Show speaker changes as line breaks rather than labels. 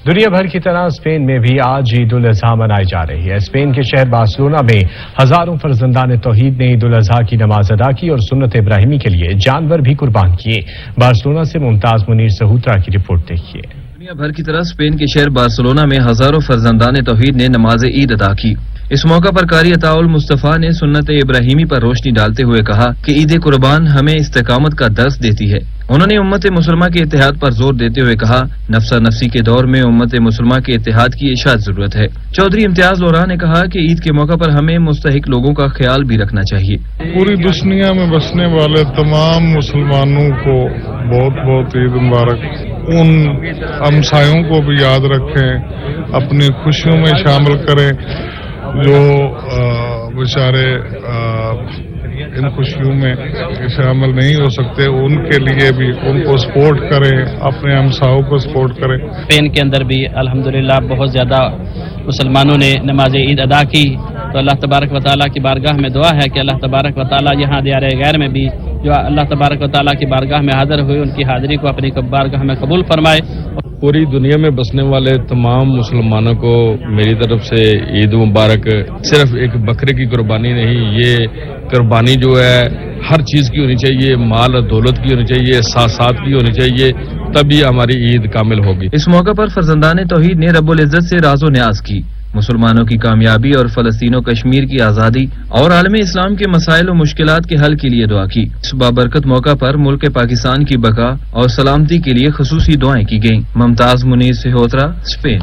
دنیا بھر کی طرح اسپین میں بھی آج عید الاضحیٰ منائی جا رہی ہے۔ اسپین کے شہر بارسلونا میں ہزاروں فرزندان توحید نے عید الاضحیٰ کی نماز ادا کی اور سنت ابراہیمی کے لیے جانور بھی قربان کیے۔ بارسلونا سے ممتاز منیر سہوترا کی رپورٹ دیکھیے۔
دنیا بھر کی طرح اسپین کے شہر بارسلونا میں ہزاروں فرزندان توحید نے نماز عید ادا کی۔ اس موقع پر قاری عطاء المصطفیٰ نے سنت ابراہیمی پر روشنی ڈالتے ہوئے کہا کہ عید قربان ہمیں استقامت کا درس دیتی ہے۔ انہوں نے امت مسلمہ کے اتحاد پر زور دیتے ہوئے کہا، نفسا نفسی کے دور میں امت مسلمہ کے اتحاد کی اشد ضرورت ہے۔ چودھری امتیاز لورا نے کہا کہ عید کے موقع پر ہمیں مستحق لوگوں کا خیال بھی رکھنا چاہیے۔
پوری دنیا میں بسنے والے تمام مسلمانوں کو بہت بہت عید مبارک۔ ان ہمسایوں کو بھی یاد رکھیں، اپنی خوشیوں میں شامل کریں جو بیچارے ان خوشیوں میں شامل نہیں ہو سکتے، ان کے لیے بھی ان کو سپورٹ کریں، اپنے ہمسایوں کو سپورٹ کریں۔
اسپین کے اندر بھی الحمدللہ بہت زیادہ مسلمانوں نے نماز عید ادا کی، تو اللہ تبارک و تعالیٰ کی بارگاہ میں دعا ہے کہ اللہ تبارک و تعالیٰ یہاں دیار غیر میں بھی جو اللہ تبارک و تعالیٰ کی بارگاہ میں حاضر ہوئے ان کی حاضری کو اپنی بارگاہ میں قبول فرمائے۔
پوری دنیا میں بسنے والے تمام مسلمانوں کو میری طرف سے عید مبارک۔ صرف ایک بکرے کی قربانی نہیں، یہ قربانی جو ہے ہر چیز کی ہونی چاہیے، مال اور دولت کی ہونی چاہیے، ساتھ کی ہونی چاہیے، تبھی ہماری عید کامل ہوگی۔
اس موقع پر فرزندان توحید نے رب العزت سے راز و نیاز کی، مسلمانوں کی کامیابی اور فلسطین و کشمیر کی آزادی اور عالم اسلام کے مسائل و مشکلات کے حل کے لیے دعا کی۔ اس بابرکت موقع پر ملک پاکستان کی بقا اور سلامتی کے لیے خصوصی دعائیں کی گئیں۔ ممتاز منیر سہوترا، اسپین۔